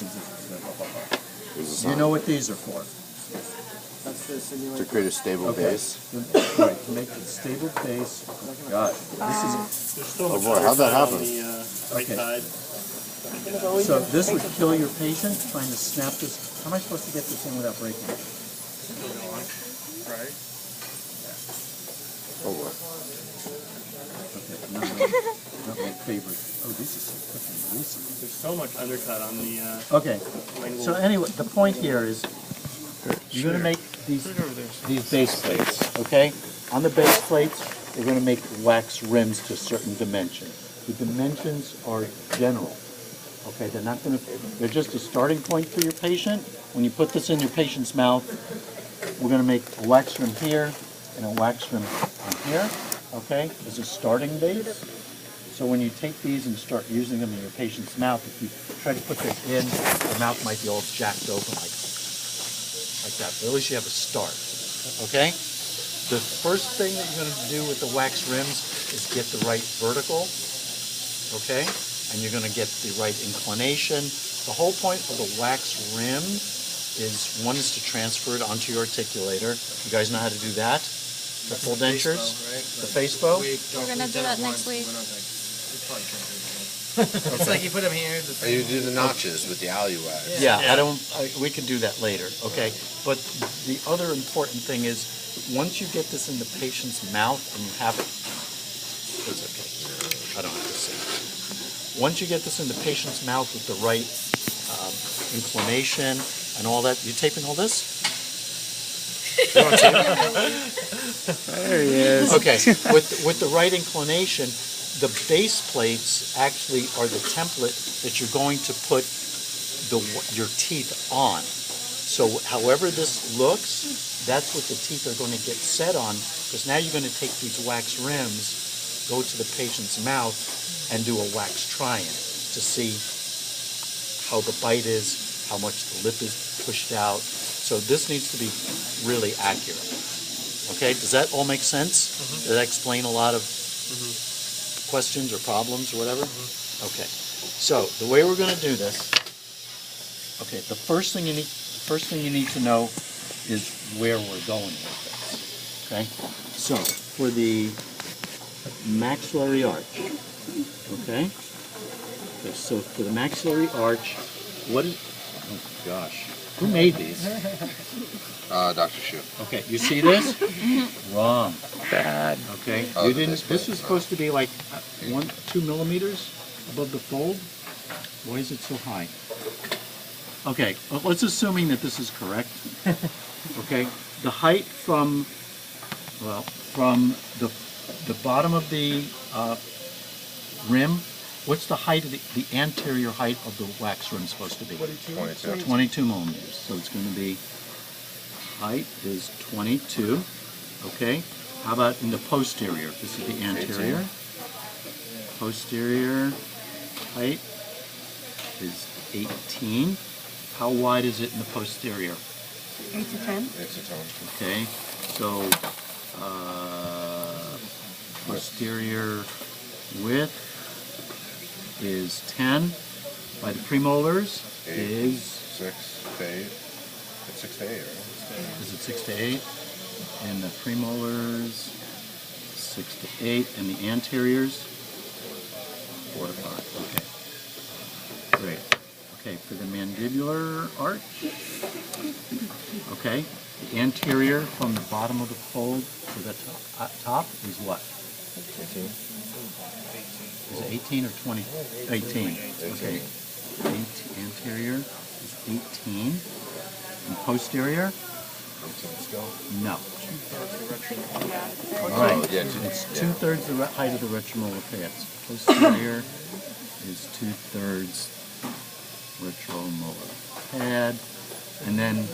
Do you know what these are for? That's the simulator. To create a stable base. Right, to make a stable base. Oh, God, this Oh boy, how'd that happen? Okay. So this would kill your patient trying to snap this. How am I supposed to get this in without breaking it? Right. Oh boy. Okay, not my favorite. Oh, this is so freaking recent. There's so much undercut on the. Okay. So anyway, the point here is you're going to make these base plates. Okay. On the base plates, you're going to make wax rims to a certain dimension. The dimensions are general. Okay, they're not going to. They're just a starting point for your patient. When you put this in your patient's mouth, we're going to make a wax rim here and a wax rim here. Okay, as a starting base. So when you take these and start using them in your patient's mouth, if you try to put this in, the mouth might be all jacked open like that. But at least you have a start. Okay? The first thing that you're going to do with the wax rims is get the right vertical. Okay? And you're going to get the right inclination. The whole point of the wax rim is, one is to transfer it onto your articulator. You guys know how to do that? The full dentures? The face bow? We're going to do that next week. It's like you put them here. You do the notches with the aluwax. Yeah, we can do that later, okay? But the other important thing is, once you get this in the patient's mouth and you have it, it's okay, I don't have to say it. Once you get this in the patient's mouth with the right inclination and all that, you taping all this? There he is. Okay, with the right inclination, the base plates actually are the template that you're going to put your teeth on. So however this looks, that's what the teeth are going to get set on, because now you're going to take these wax rims, go to the patient's mouth, and do a wax try-in to see how the bite is, how much the lip is pushed out. So this needs to be really accurate. Okay, does that all make sense? Mm-hmm. Does that explain a lot of questions or problems or whatever? Okay, so the way we're going to do this, okay, the first thing you need to know is where we're going with this. Okay, so for the maxillary arch, okay, so for the maxillary arch, what is, oh gosh, who made these? Dr. Shu. Okay, you see this? Wrong. Bad. Okay, Oh, you didn't. This was supposed to be like 2 millimeters above the fold. Why is it so high? Okay, well, let's assuming that this is correct. Okay, the height from the bottom of the rim. What's the height of the anterior height of the wax rim supposed to be? 22 millimeters. So it's going to be, height is 22. Okay. How about in the posterior? This is the anterior. 18. Posterior height is 18. How wide is it in the posterior? 8 to 10. 8 to 10. Okay. So posterior width is 10. By the premolars is 6 to 8. It's 6 to 8, right? Is it 6 to 8? And the premolars 6 to 8, and the anteriors 4 to 5. Okay. Great. Okay, for the mandibular arch. Okay. The anterior from the bottom of the fold to the top is what? 18. Is it 18 or 20? 18. Okay. Anterior is 18. And posterior? 18 still? No. Oh, Right. yeah, It's 2/3 the height of the retromolar pads. Posterior is 2/3 retromolar pad. And then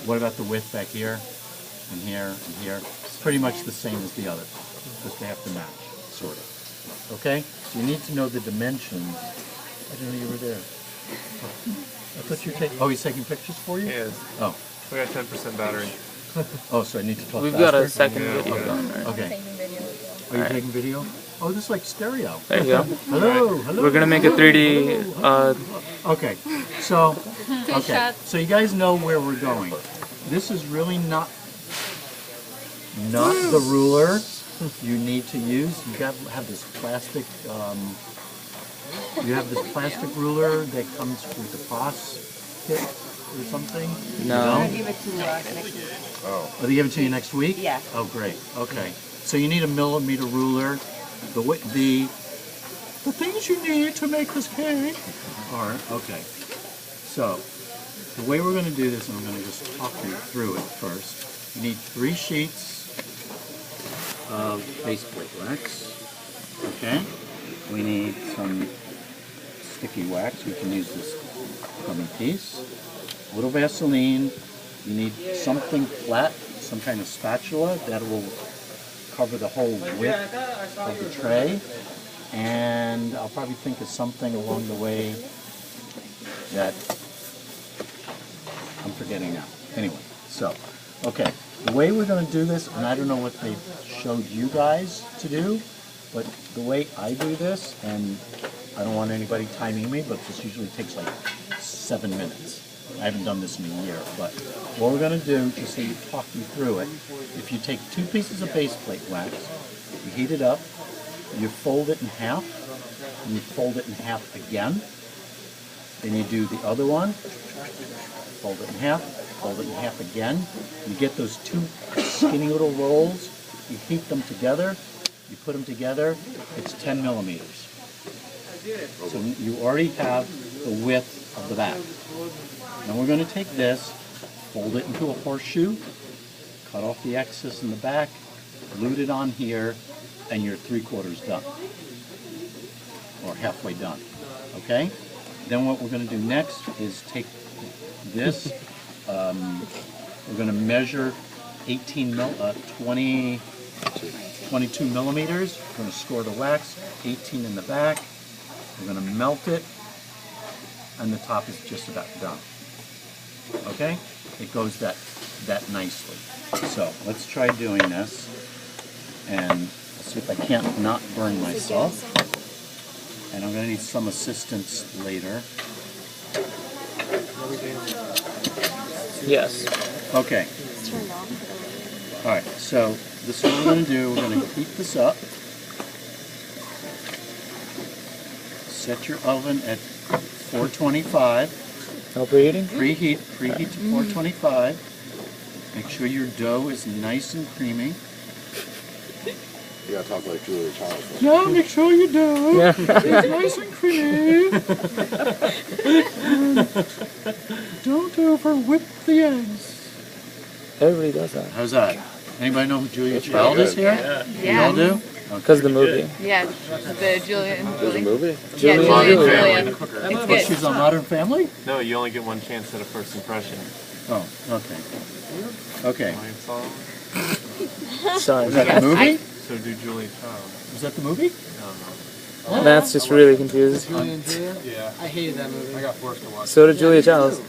what about the width back here and here and here? It's pretty much the same as the other, because they have to match, sort of. Okay? So you need to know the dimensions. I didn't know you were there. I thought you were taking... Oh, he's taking pictures for you? Yes. Oh. We got 10% battery. Oh, so I need to talk We've faster? got a second video going, right? Okay. Are you taking video? Oh, this is like stereo. There you go. Hello, hello. We're going to make a 3D... Okay, So, Two okay, shots. so you guys know where we're going. This is really not the ruler you need to use. You got to have this plastic. You have this plastic ruler that comes with the Foss kit or something. No. You Give it to us next week. Oh, they give it to you next week? Yeah. Oh, great. Okay. So you need a millimeter ruler. The things you need to make this cake are okay. So the way we're going to do this, and I'm going to just talk you through it first. You need 3 sheets of base plate wax. Okay. We need some sticky wax. You can use this crummy piece. A little Vaseline. You need something flat, some kind of spatula that will cover the whole width of the tray. And I'll probably think of something along the way that I'm forgetting now. Anyway, so, okay. The way we're going to do this, and I don't know what they showed you guys to do, but the way I do this, and I don't want anybody timing me, but this usually takes like 7 minutes. I haven't done this in a year, but what we're going to do, just so you talk you through it, if you take 2 pieces of base plate wax, you heat it up, you fold it in half, and you fold it in half again, then you do the other one, fold it in half again, you get those 2 skinny little rolls, you heat them together, you put them together, it's 10 millimeters. So you already have the width of the back. Now we're going to take this, fold it into a horseshoe, cut off the excess in the back, glued it on here, and you're 3/4 done. Or halfway done. Okay? Then what we're going to do next is take this, we're going to measure 22 millimeters. We're going to score the wax, 18 in the back. We're going to melt it, and the top is just about done. Okay? It goes that nicely. So let's try doing this, and see if I can't not burn myself. And I'm going to need some assistance later. Yes. Okay. All right. So this is what we're going to do. We're going to heat this up. Set your oven at 425. No preheating? Preheat to 425. Make sure your dough is nice and creamy. You gotta talk like Julia Childs. Yeah, make sure your dough is nice and creamy. Don't over whip the eggs. Everybody does that. How's that? Anybody know who Julia Child is here? You all Yeah. do? Because of the movie. Yeah, the Julia and There's a Julie. movie? Yeah, Julia Julia and and Julia. Oh, It's good. she's on Modern Family? No, you only get one chance at a first impression. Oh, okay. Okay. Lion song. Sorry. Was that the movie? So do Julia Child. Was that the movie? Matt's just really confused. Julie and Julia? Yeah. I hated that movie. I got forced to watch. So did Julia Childs.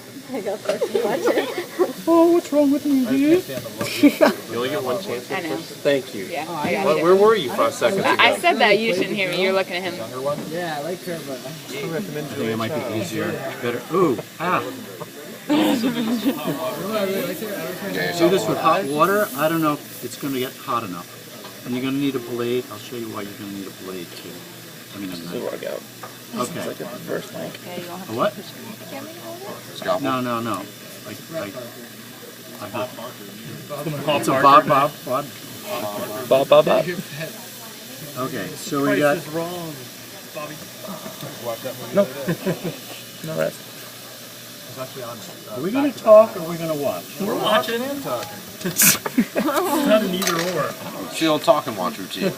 Oh, what's wrong with me? You only get one chance I at a know. first. Thank you. Yeah, I got What, you. where were you 5 seconds ago? I said that. You shouldn't hear me. You're looking at him. Younger one? Yeah, I like her, but I recommend I think Julia it might Child. be easier. Better. Ooh, ah. I really liked her. I like her. Do this with hot water. I don't know if it's going to get hot enough. And you're going to need a blade. I'll show you why you're going to need a blade too. I mean, a knife. Workout. Okay. Like the first mic. Okay, you won't have A what? Scalpel? No. It's a bob. Bob. Okay, so we got. wrong. No. No rest. Are we going to talk or are we going to watch? We're watching and talking. Not an either or. She don't talk and watch routine.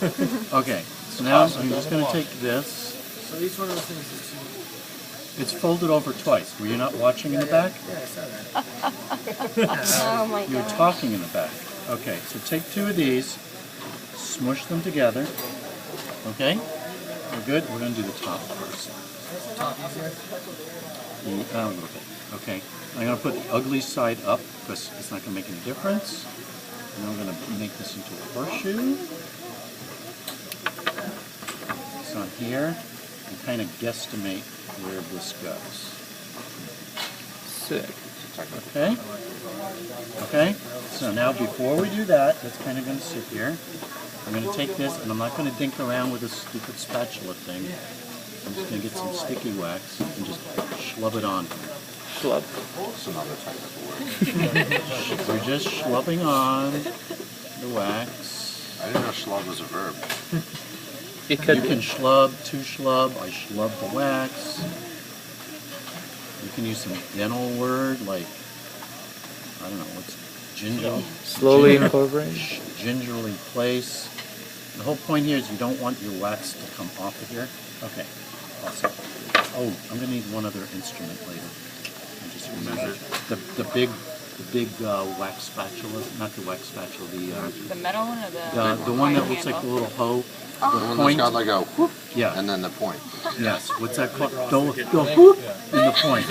Okay, so now I'm just going to take this. So each one of those things is It's folded over twice. Were you not watching in the back? yeah, I saw that. Oh my You were god. talking in the back. Okay, so take 2 of these, smush them together. Okay? We're good? We're going to do the top first. A little bit. Okay. I'm going to put the ugly side up because it's not going to make any difference. And then we're going to make this into a horseshoe. It's on here. And kind of guesstimate where this goes. Sick. Okay? Okay? So now before we do that, that's kind of going to sit here. I'm going to take this, and I'm not going to dink around with this stupid spatula thing. I'm just going to get some sticky wax and just schlub it on. Schlub. That's another technical word. We're just schlubbing on the wax. I didn't know schlub was a verb. It could You be. can schlub, to schlub, I schlub the wax. You can use some dental word like, I don't know, what's ginger? Slowly ginger- incorporate. Gingerly place. The whole point here is you don't want your wax to come off of here. Okay, awesome. Oh, I'm gonna need one other instrument later. I just remembered. The big wax spatula, not the wax spatula, The metal one or the the one that wire looks like the handle? little hoe. The one that's got like a whoop, Yeah. and then the point. Yes, what's that called? The whoop and the point.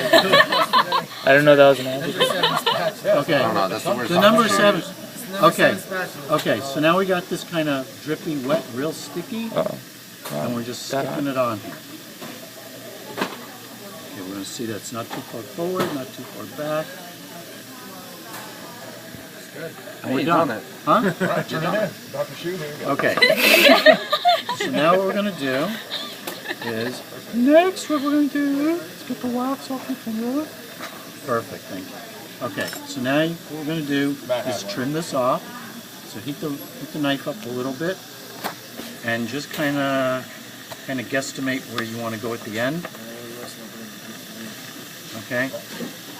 I don't know that was an adjective. Okay, I don't know, that's the word. the number 7. Okay, okay, so now we got this kind of drippy, wet, real sticky, Uh-oh. and we're just Got sticking it on here. Okay, we're going to see that it's not too far forward, not too far back. And we're done. Huh? Turn it in. Dr. Shoe, here you go. Okay. So now what we're going to do is, next what we're going to do is get the wax off your finger. Perfect, thank you. Okay, so now what we're going to do is trim this off. So heat the knife up a little bit and just kind of guesstimate where you want to go at the end. Okay?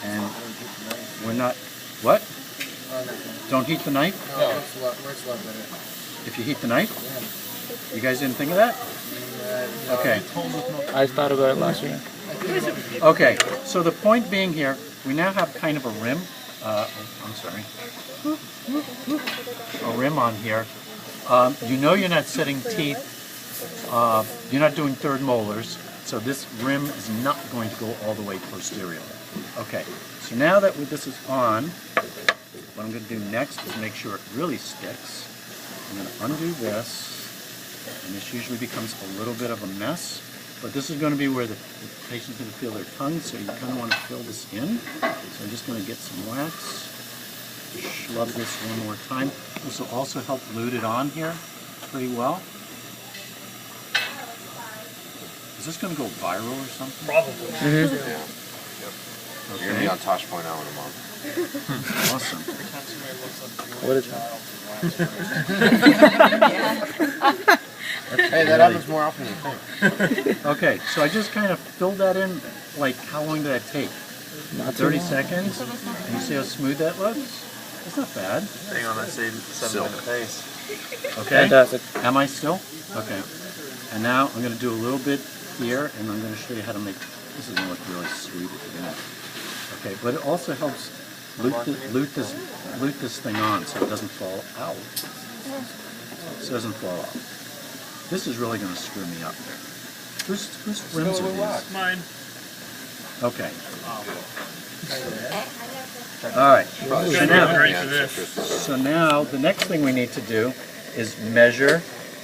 And we're not, what? Don't heat the knife? No, where's left in it? If you heat the knife? You guys didn't think of that? Okay. I thought about it last year. Okay, so the point being here, we now have kind of a rim, I'm sorry, a rim on here. You know you're not setting teeth, you're not doing third molars, so this rim is not going to go all the way posterior. Okay, so now that this is on, what I'm going to do next is make sure it really sticks. I'm going to undo this, and this usually becomes a little bit of a mess. But this is going to be where the patient's going to feel their tongue, so you kind of want to fill this in. So I'm just going to get some wax, schlub this one more time. This will also help lute it on here pretty well. Is this going to go viral or something? Probably. Yeah. Yep. You're going to be on Tosh Point now in a month. Awesome. What is that? Hey, that happens more often than you think. Okay, so I just kind of filled that in, like how long did that take? Not too 30 long. seconds? And you see how smooth that looks? It's not bad. Staying on that same 7-minute pace. Okay? Fantastic. Am I still? Okay. And now I'm going to do a little bit here, and I'm going to show you how to make, this is going to look really sweet at the end. Okay, but it also helps lute this thing on so it doesn't fall out. So it doesn't fall out. This is really going to screw me up. Whose rims are these? Mine. Okay. All right. So now the next thing we need to do is measure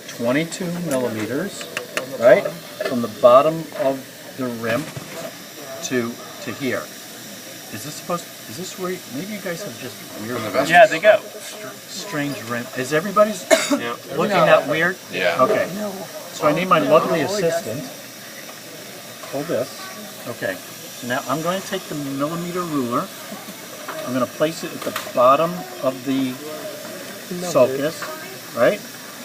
22 millimeters, right, from the bottom of the rim to here. Is this where, maybe you guys have just weird, Yeah, they go. strange rim. Is everybody's Yeah. looking that weird? Yeah. Okay. So I need my lovely assistant. Hold this. Okay. So now I'm going to take the millimeter ruler. I'm going to place it at the bottom of the sulcus, right?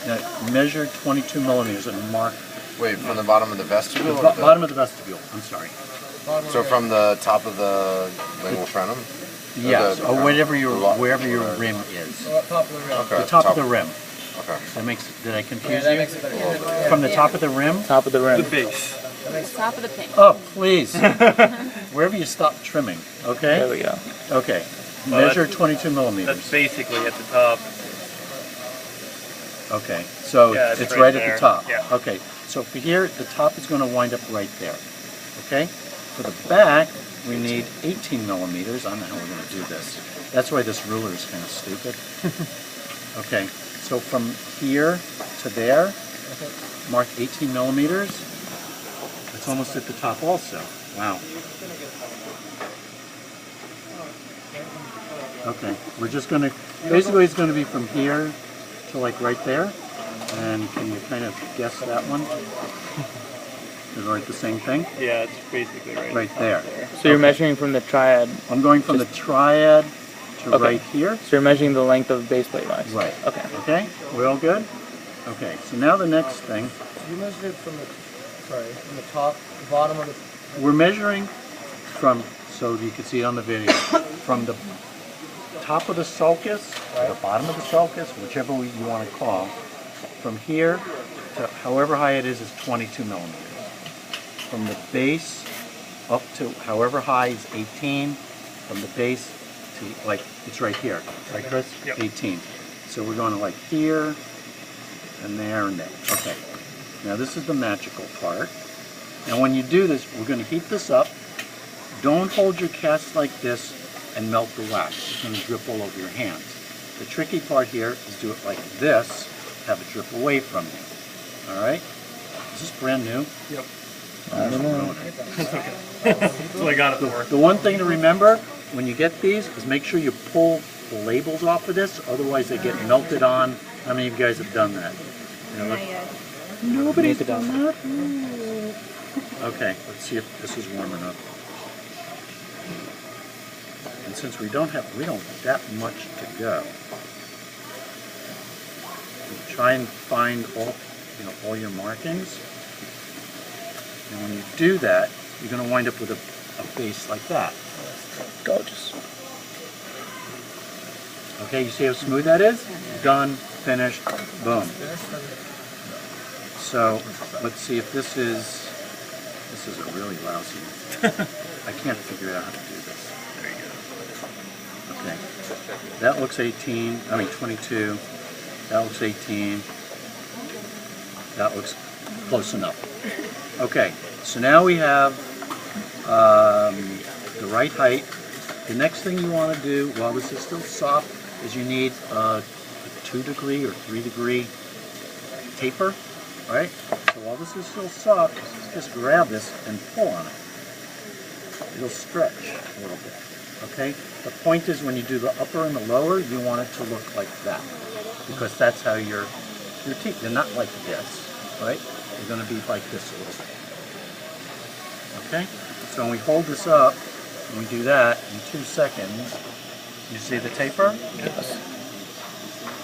Now measure 22 millimeters and mark Wait, from the bottom of the vestibule? the or the- bottom of the vestibule. I'm sorry. So from the top of the lingual frenum? Yes, or wherever your Whatever. rim is. Top of the rim. Okay. The top of the rim. Okay. That makes. Did I confuse That you? makes it better. From the top of the rim? Top of the rim. Base. Top of the pin. Oh, please. Wherever you stop trimming. There Okay. we go. Okay. Well, Measure that's- 22 millimeters. That's basically at the top. Okay. So Yeah, it's it's right right at the there. top. Yeah. Okay. So for here, the top is going to wind up right there. Okay. For the back, we need 18 millimeters. I don't know how we're going to do this. That's why this ruler is kind of stupid. Okay. So from here to there, mark 18 millimeters. It's almost at the top also. Wow. Okay, we're just gonna, basically it's gonna be from here to like right there. And can you kind of guess that one? Is it like the same thing? Yeah, it's basically Right there. So you're measuring from the triad. I'm going from the triad to Okay. right here. So you're measuring the length of base plate wax. Right. Okay. Okay, we all good? Okay, so now the next thing, You measured it from the, from the top, the bottom of the. we're measuring from, so you can see it on the video, from the top of the sulcus, or the bottom of the sulcus, whichever you want to call, from here to however high it is 22 millimeters. From the base up to however high is 18, from the base to like, it's right here, right Chris? Yep. 18. So we're going to like here, and there, and there. Okay. Now this is the magical part. Now when you do this, we're going to heat this up. Don't hold your cast like this and melt the wax. It's going to drip all over your hands. The tricky part here is do it like this, have it drip away from you. All right? Is this brand new? Yep. I don't know. That's what I got it for. The one thing to remember when you get these is make sure you pull the labels off of this, otherwise they get melted on. How many of you guys have done that? You know, nobody's done that. Okay, let's see if this is warm enough. And since we don't have that much to go, try and find all your markings. And when you do that, you're going to wind up with a face like that. Gorgeous. Okay, you see how smooth that is? Done, finished, boom. So let's see if this is a really lousy. I can't figure out how to do this. Okay, that looks 22. That looks 18. That looks close enough. Okay, so now we have the right height. The next thing you want to do while this is still soft is you need a 2-degree or 3-degree taper, right? So while this is still soft, just grab this and pull on it. It'll stretch a little bit, okay? The point is when you do the upper and the lower, you want it to look like that, because that's how your teeth, they're not like this, right? They're going to be like this a little bit. Okay? So when we hold this up, and we do that in 2 seconds, you see the taper? Yes.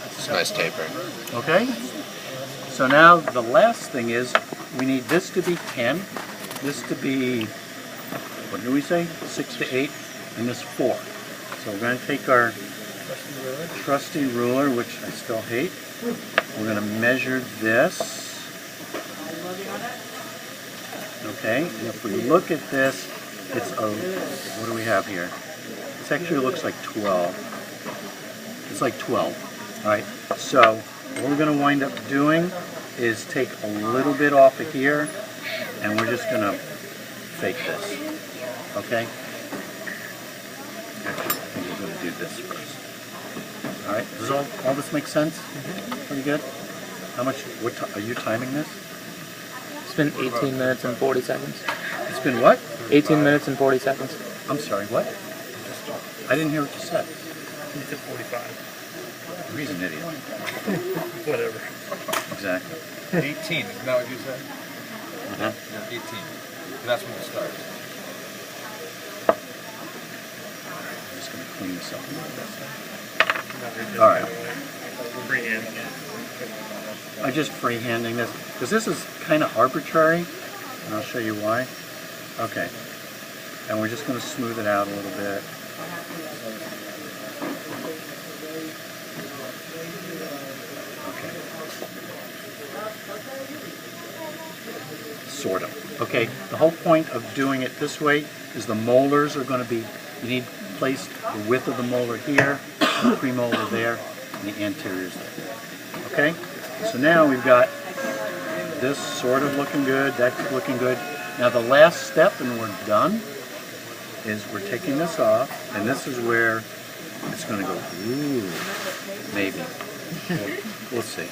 It's a nice taper. Okay? So now the last thing is we need this to be 10, this to be, what do we say? 6 to 8, and this 4. So we're going to take our trusty ruler, which I still hate. We're going to measure this. Okay, and if we look at this, it's what do we have here? This actually looks like 12. It's like 12, all right? So what we're going to wind up doing is take a little bit off of here, and we're just going to fake this, okay? Actually, I think we're going to do this first. All right, does all this make sense? Pretty good? How much, are you timing this? It's been 18 minutes and 40 seconds. It's been what? 18 minutes and 40 seconds. I'm sorry, what? I didn't hear what you said. You said 45. He's an idiot. Whatever. Exactly. 18, isn't that what you said? Uh-huh. Yeah, 18. And that's when it starts. I'm just going to clean this up a little bit. All right. Freehanding it. I'm just freehanding this, because this is kind of arbitrary, and I'll show you why. Okay. And we're just going to smooth it out a little bit. Okay. Sort of. Okay, the whole point of doing it this way is the molars are going to be, you need to place the width of the molar here, the premolar there, and the anteriors there. Okay? So now we've got this sort of looking good, that's looking good. Now the last step, and we're done, is we're taking this off, and this is where it's going to go, ooh, maybe. We'll see.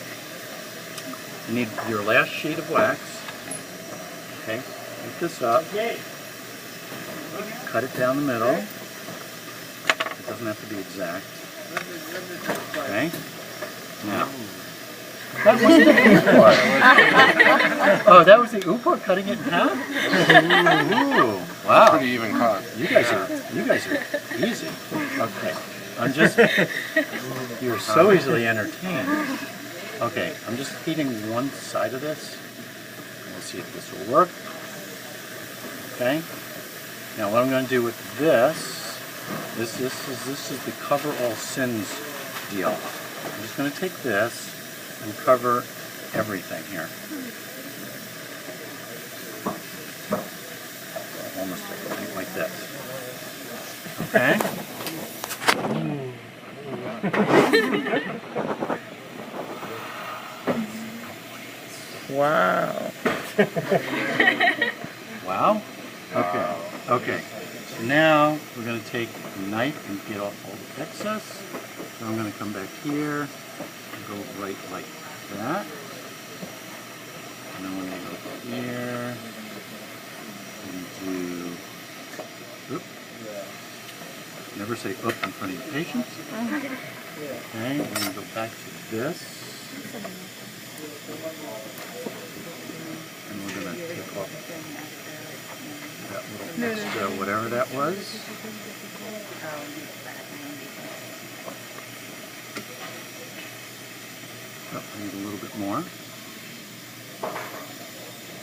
You need your last sheet of wax. Okay, pick this up, cut it down the middle. It doesn't doesn't have to be exact. Okay? Now. Oh, that was the ooper cutting it in half? Ooh, wow. Pretty even cut. You guys are easy. Okay. I'm just, you're so easily entertained. Okay, I'm just heating one side of this. We'll see if this will work. Okay. Now what I'm going to do with this is this is the cover all sins deal. I'm just going to take this and cover everything here. Almost everything like this. Okay? Wow. Wow? Okay. Okay. So now we're going to take a knife and get off all the excess. So I'm going to come back here and go right like that. And then we're going to go here and do, oop. Never say up in front of your patients. Okay, we're going to go back to this. And we're going to take off that little extra whatever that was. Oh, I need a little bit more.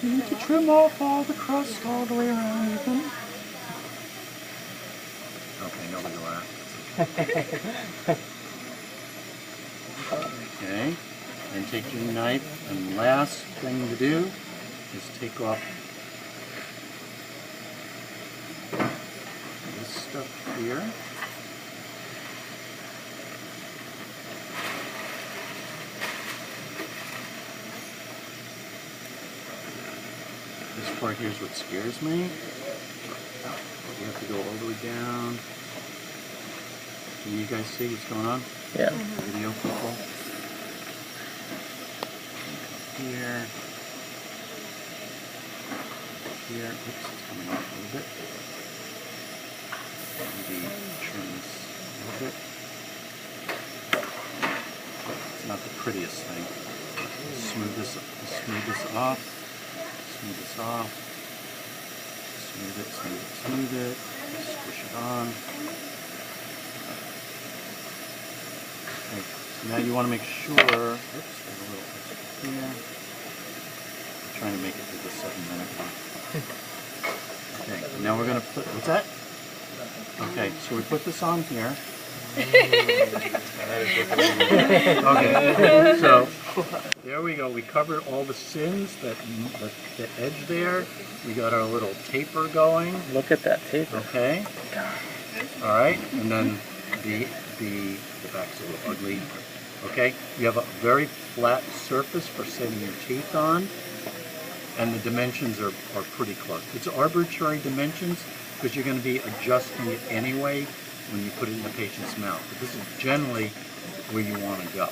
You need to trim off all the crust all the way around, Ethan. Okay, nobody laughed. Okay, and take your knife, and last thing to do is take off this stuff here. This part here is what scares me. You have to go all the way down. Can you guys see what's going on? Yeah. Video people. Here. Here. Oops, it's coming off a little bit. Maybe trim this a little bit. It's not the prettiest thing. Smooth this off. Smooth this off. Smooth it, smooth it, smooth it. Squish it on. Okay, so now you want to make sure, oops, there's a little extra here. I'm trying to make it to the 7-minute mark. Okay, now we're going to put, what's that? Okay, so we put this on here. Okay, so there we go. We covered all the sins, the edge there. We got our little taper going. Look at that taper. Okay. All right, and then the back's a little ugly. Okay, you have a very flat surface for setting your teeth on, and the dimensions are pretty close. It's arbitrary dimensions because you're going to be adjusting it anyway when you put it in the patient's mouth. But this is generally where you want to go.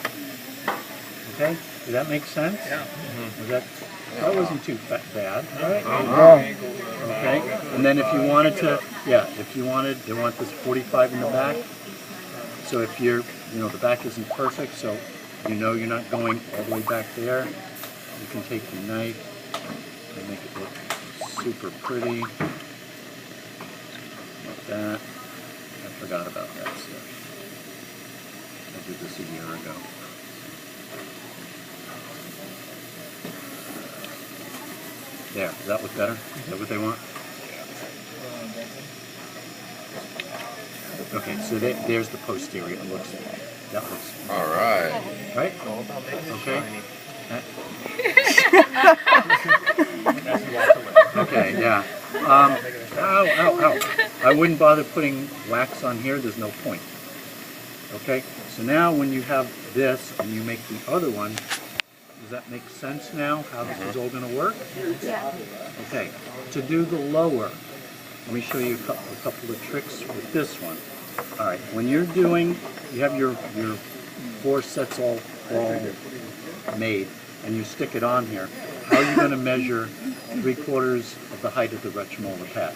Okay, did that make sense? Yeah. Was that wasn't too bad, right? Yeah. Okay, and then if you wanted to, they want this 45 in the back. So if the back isn't perfect, so you're not going all the way back there, you can take your knife and make it look super pretty, like that. I forgot about that stuff. I did this a year ago. There, does that look better? Is that what they want? Okay, so there's the posterior. That looks All right. right? Okay. Okay, yeah. Ow. I wouldn't bother putting wax on here. There's no point. Okay, so now when you have this and you make the other one, does that make sense now, how this is all going to work? Yeah. Okay, to do the lower, let me show you a couple of tricks with this one. All right, when you're doing, you have your 4 sets all made, and you stick it on here, how are you going to measure 3/4 of the height of the retromolar pad?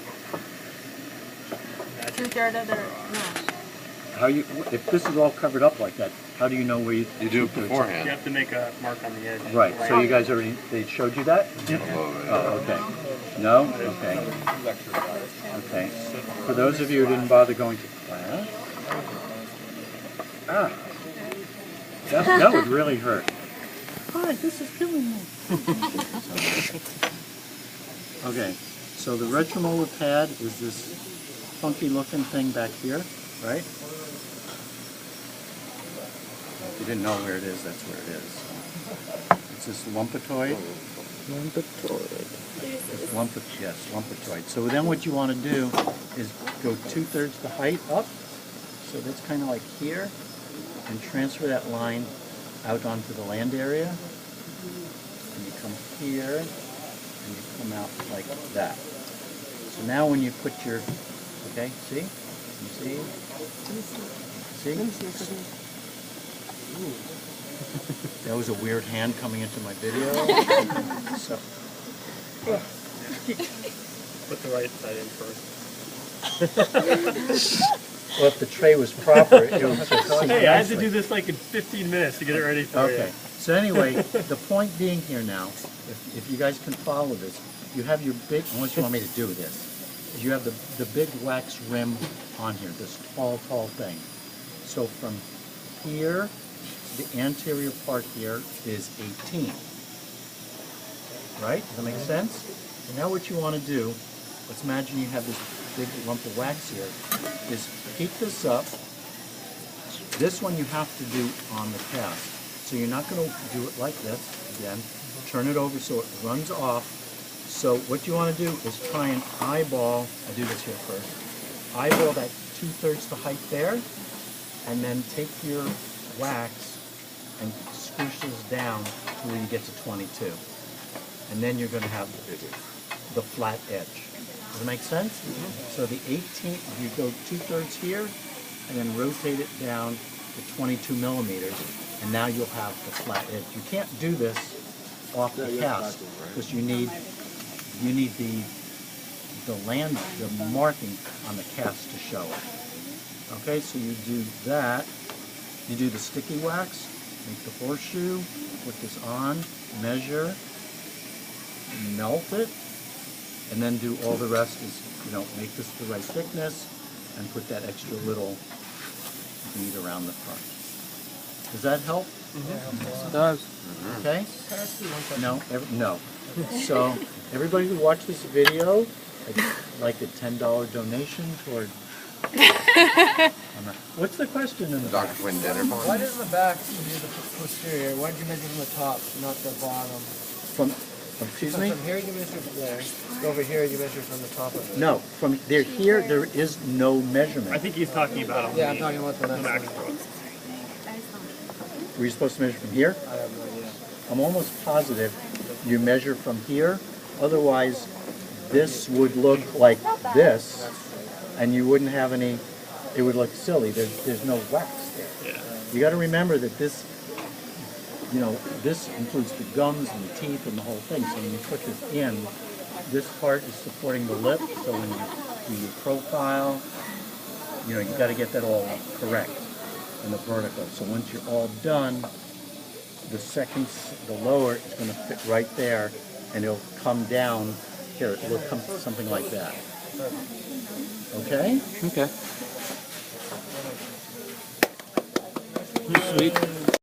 2/3 of their nose. How you, if this is all covered up like that, how do you know where you... You do it You beforehand. have to make a mark on the edge. Right, so you guys already, they showed you that? Oh, okay. No? Okay. Okay. For those of you who didn't bother going to class, that would really hurt. Hi, this is killing me. Okay, so the retromolar pad is this funky looking thing back here, right? If you didn't know where it is, that's where it is. It's this lumpatoid. Yes, lumpatoid. So then what you want to do is go 2/3 the height up. So that's kind of like here. And transfer that line out onto the land area. And you come here. And you come out like that. So now when you put your, okay, see? You see? See? Ooh. That was a weird hand coming into my video. So. Put the right side in first. Well, if the tray was proper, it would just sit Hey, I had to nicely. do this like in 15 minutes to get it ready for you. Okay. So anyway, the point being here now, if you guys can follow this, you have your big, unless you want me to do this, is you have the big wax rim on here, this tall thing. So from here, the anterior part here is 18. Right? Does that make sense? And now what you want to do, let's imagine you have this big lump of wax here, is keep this up. This one you have to do on the cast. So you're not going to do it like this, again. Turn it over so it runs off. So what you want to do is try and eyeball, I'll do this here first, eyeball that 2/3 the height there, and then take your wax and scoosh this down to where you get to 22. And then you're going to have the flat edge. Does it make sense? So the 18, you go 2/3 here, and then rotate it down to 22 millimeters, and now you'll have the flat edge. You can't do this off the cast because you need the marking on the cast to show it. Okay, so you do that. You do the sticky wax, make the horseshoe, put this on, measure, melt it, and then do all the rest is, make this the right thickness and put that extra little bead around the front. Does that help? It does. Okay? No? No. So, everybody who watched this video, I'd like a $10 donation toward... What's the question in the back? Dr. Quinn dinner Why does the back be the posterior? Why did you measure from the top, not the bottom? Excuse me? From here you measure from there. Over here you measure from the top of it. No, from there here, there is no measurement. I think he's talking about Yeah, I'm talking about the next max one. stroke. Were you supposed to measure from here? I have no idea. I'm almost positive you measure from here. Otherwise, this would look like this, and you wouldn't have any, it would look silly. There's no wax there. Yeah. You got to remember that this, this includes the gums and the teeth and the whole thing. So when you put this in, this part is supporting the lip. So when you do your profile, you got to get that all correct and the vertical. So once you're all done, the lower is going to fit right there, and it'll come down here. It will come something like that. Okay? Okay. Sweet.